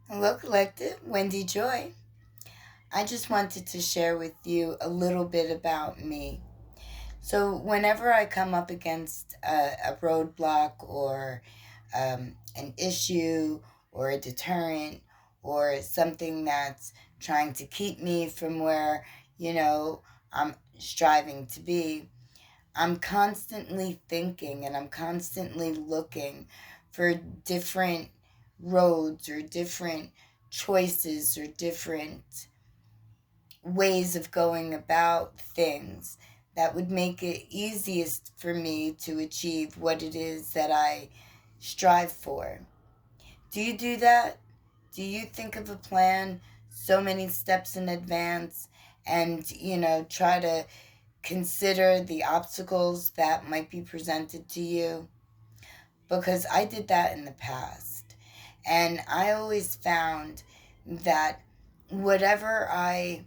Hello, Collective. Wendy Joy. I just wanted to share with you a little bit about me. So, whenever I come up against a roadblock or an issue or a deterrent or something that's trying to keep me from where, I'm striving to be, I'm constantly thinking and I'm constantly looking for different roads or different choices or different ways of going about things that would make it easiest for me to achieve what it is that I strive for. Do you do that? Do you think of a plan so many steps in advance and, try to consider the obstacles that might be presented to you? Because I did that in the past. And I always found that whatever I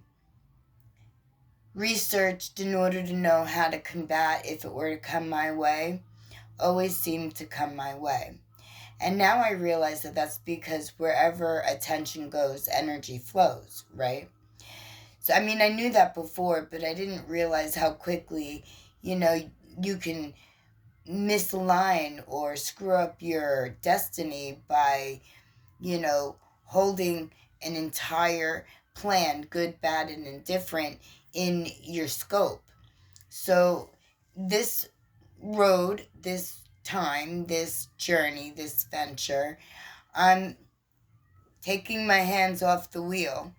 researched in order to know how to combat if it were to come my way always seemed to come my way. And now I realize that that's because wherever attention goes, energy flows, right? So, I mean, I knew that before, but I didn't realize how quickly, you can misalign or screw up your destiny by, holding an entire plan, good, bad, and indifferent, in your scope. So, this road, this time, this journey, this venture, I'm taking my hands off the wheel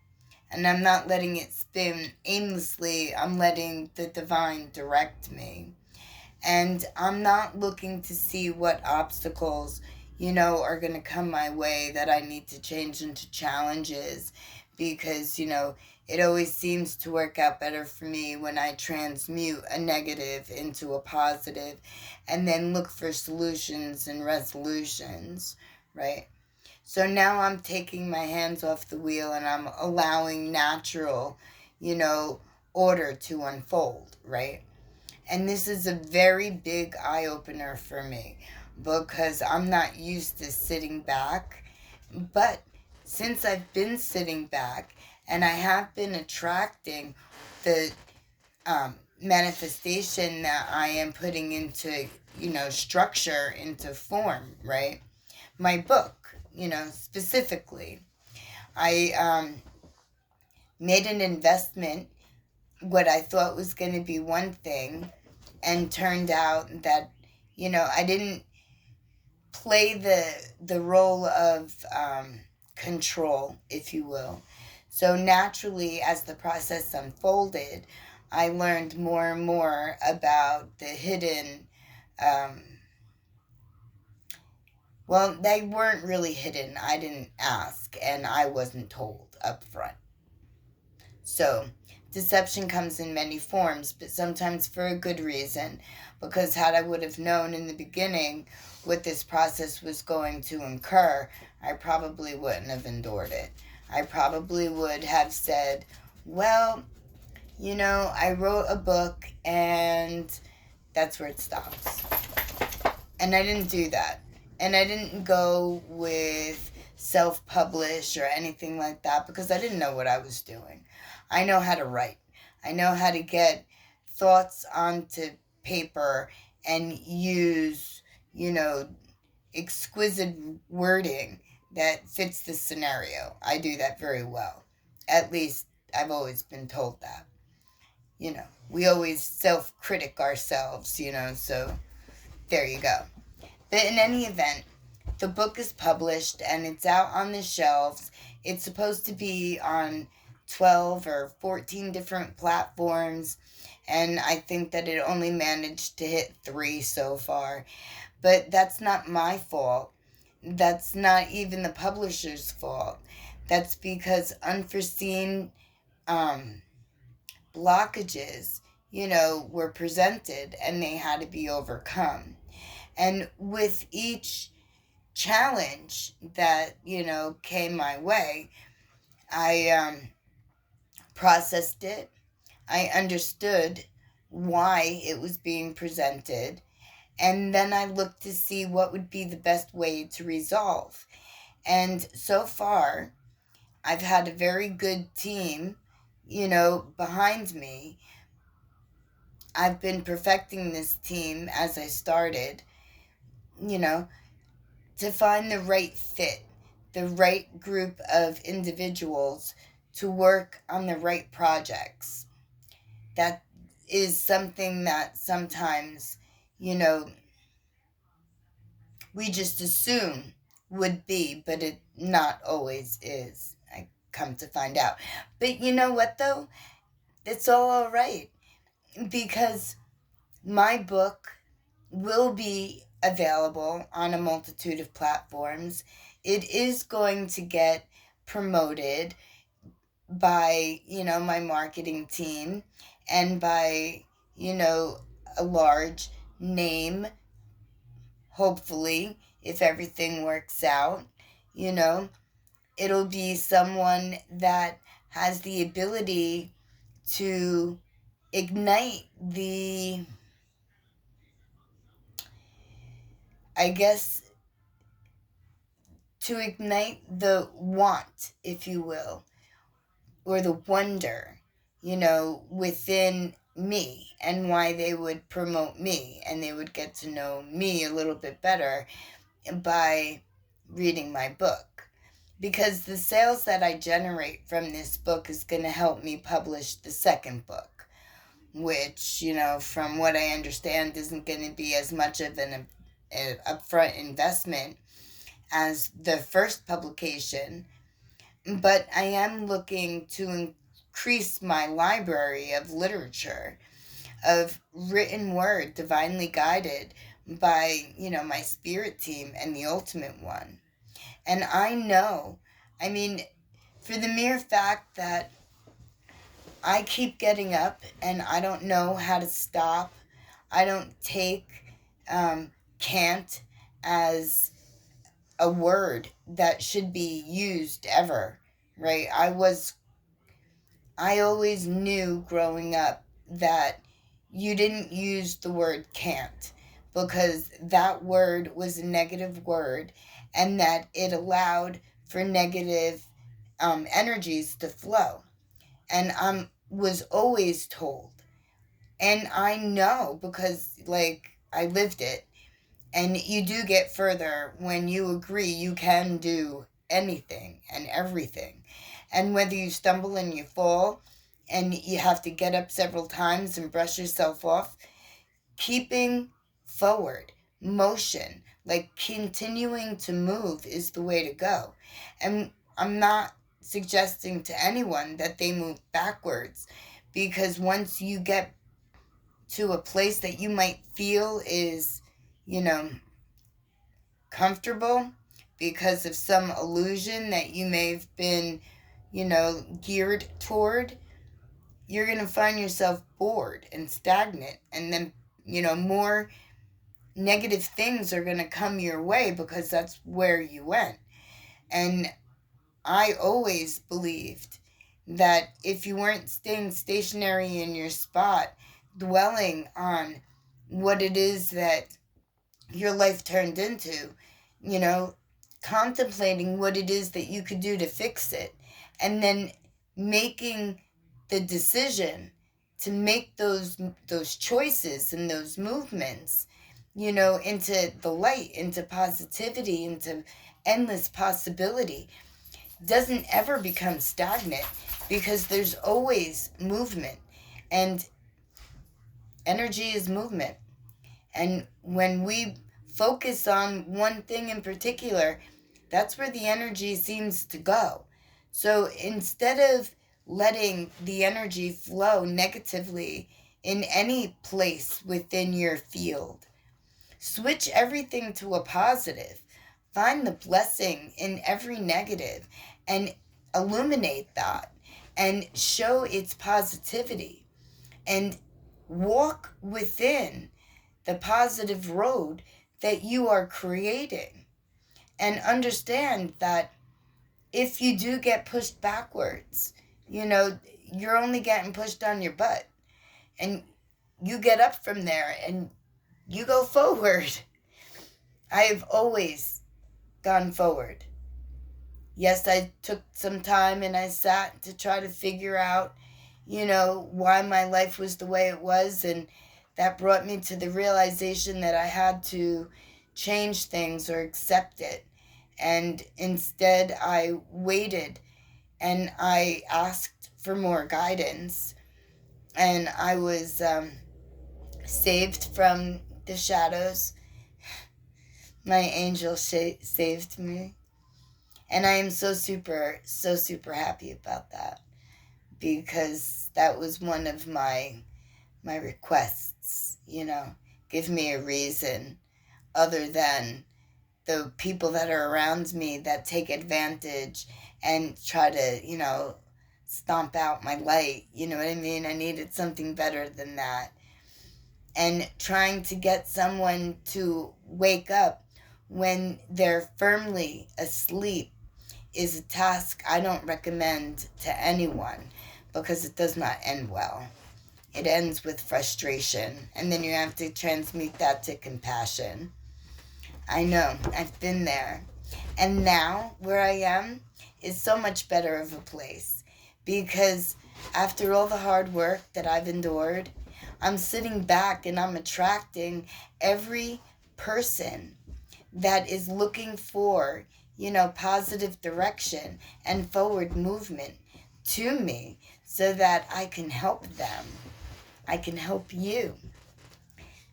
and I'm not letting it spin aimlessly. I'm letting the divine direct me. And I'm not looking to see what obstacles, are going to come my way that I need to change into challenges because, it always seems to work out better for me when I transmute a negative into a positive and then look for solutions and resolutions, right? So now I'm taking my hands off the wheel and I'm allowing natural, order to unfold, right? And this is a very big eye opener for me because I'm not used to sitting back. But since I've been sitting back and I have been attracting the manifestation that I am putting into, structure, into form, right? My book, specifically, I made an investment, what I thought was going to be one thing, and turned out that I didn't play the role of control, if you will. So naturally, as the process unfolded, I learned more and more about the hidden. um, well, they weren't really hidden. I didn't ask and I wasn't told up front. So, deception comes in many forms, but sometimes for a good reason. Because had I would have known in the beginning what this process was going to incur, I probably wouldn't have endured it. I probably would have said, well, I wrote a book and that's where it stops. And I didn't do that. And I didn't go with self-publish or anything like that because I didn't know what I was doing. I know how to write. I know how to get thoughts onto paper and use, exquisite wording that fits the scenario. I do that very well. At least I've always been told that. We always self-critic ourselves, so there you go. But in any event, the book is published and it's out on the shelves. It's supposed to be on 12 or 14 different platforms, and I think that it only managed to hit 3 so far. But that's not my fault. That's not even the publisher's fault. That's because unforeseen blockages, were presented and they had to be overcome. And with each challenge that, came my way, I processed it. I understood why it was being presented. And then I looked to see what would be the best way to resolve. And so far, I've had a very good team, behind me. I've been perfecting this team as I started, you know, to find the right fit, the right group of individuals to work on the right projects. That is something that sometimes, you know, we just assume would be, but it not always is. I come to find out. But you know what, though? It's all right, because my book will be available on a multitude of platforms. It is going to get promoted by, my marketing team, and by, a large name, hopefully, if everything works out. You know, it'll be someone that has the ability to ignite I guess, to ignite the want, if you will, or the wonder, within me, and why they would promote me and they would get to know me a little bit better by reading my book. Because the sales that I generate from this book is going to help me publish the second book, which, from what I understand, isn't going to be as much of an upfront investment as the first publication. But I am looking to increase my library of literature, of written word divinely guided by, my spirit team and the ultimate one. And I know, I mean, for the mere fact that I keep getting up and I don't know how to stop, I don't take can't as a word that should be used ever, right? I always knew growing up that you didn't use the word can't, because that word was a negative word, and that it allowed for negative energies to flow. And I was always told, and I know because, like, I lived it. And you do get further when you agree you can do anything and everything. And whether you stumble and you fall and you have to get up several times and brush yourself off, keeping forward, motion, like continuing to move, is the way to go. And I'm not suggesting to anyone that they move backwards, because once you get to a place that you might feel is, you know, comfortable because of some illusion that you may have been, geared toward, you're going to find yourself bored and stagnant. And then, more negative things are going to come your way because that's where you went. And I always believed that if you weren't staying stationary in your spot, dwelling on what it is that your life turned into, you know, contemplating what it is that you could do to fix it, and then making the decision to make those choices and those movements, into the light, into positivity, into endless possibility, doesn't ever become stagnant, because there's always movement, and energy is movement. And when we focus on one thing in particular, that's where the energy seems to go. So instead of letting the energy flow negatively in any place within your field, switch everything to a positive. Find the blessing in every negative and illuminate that and show its positivity, and walk within the positive road that you are creating. And understand that if you do get pushed backwards, you're only getting pushed on your butt. And you get up from there and you go forward. I have always gone forward. Yes, I took some time and I sat to try to figure out, why my life was the way it was. And that brought me to the realization that I had to change things or accept it. And instead, I waited and I asked for more guidance. And I was saved from the shadows. My angel saved me. And I am so super happy about that, because that was one of my requests, give me a reason other than the people that are around me that take advantage and try to, stomp out my light. You know what I mean? I needed something better than that. And trying to get someone to wake up when they're firmly asleep is a task I don't recommend to anyone, because it does not end well. It ends with frustration, and then you have to transmute that to compassion. I know, I've been there. And now, where I am is so much better of a place, because after all the hard work that I've endured, I'm sitting back and I'm attracting every person that is looking for, positive direction and forward movement to me, so that I can help them. I can help you.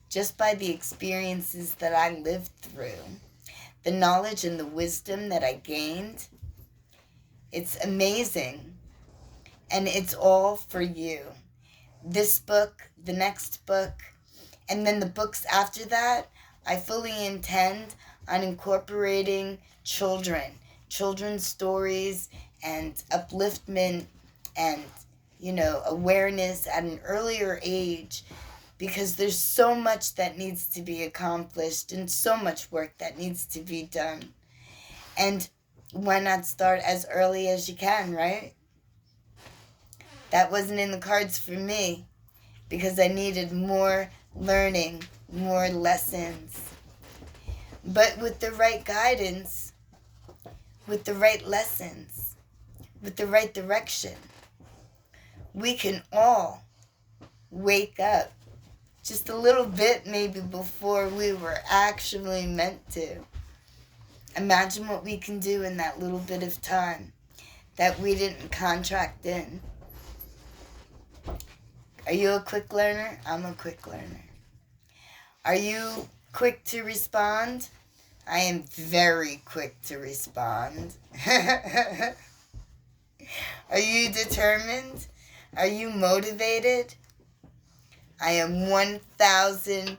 Just by the experiences that I lived through, the knowledge and the wisdom that I gained, it's amazing. And it's all for you. This book, the next book, and then the books after that, I fully intend on incorporating children's stories and upliftment and, awareness at an earlier age, because there's so much that needs to be accomplished and so much work that needs to be done. And why not start as early as you can, right? That wasn't in the cards for me, because I needed more learning, more lessons. But with the right guidance, with the right lessons, with the right direction, we can all wake up just a little bit maybe before we were actually meant to. Imagine what we can do in that little bit of time that we didn't contract in. Are you a quick learner? I'm a quick learner. Are you quick to respond? I am very quick to respond. Are you determined? Are you motivated? I am 1000%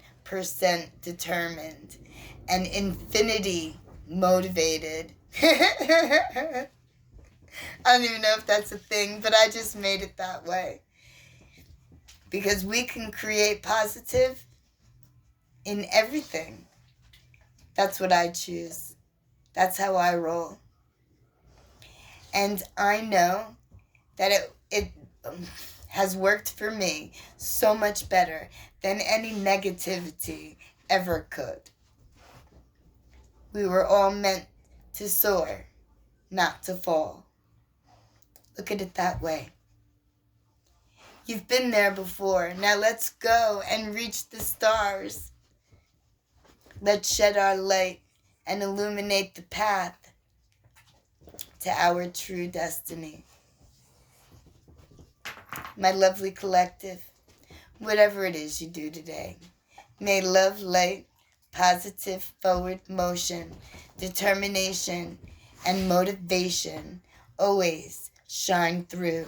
determined and infinity motivated. I don't even know if that's a thing, but I just made it that way. Because we can create positive in everything. That's what I choose. That's how I roll. And I know that it has worked for me so much better than any negativity ever could. We were all meant to soar, not to fall. Look at it that way. You've been there before. Now let's go and reach the stars. Let's shed our light and illuminate the path to our true destiny. My lovely collective, whatever it is you do today, may love, light, positive forward motion, determination, and motivation always shine through,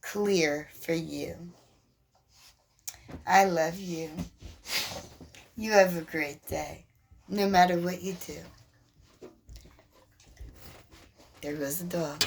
clear for you. I love you. You have a great day, no matter what you do. There goes the dog.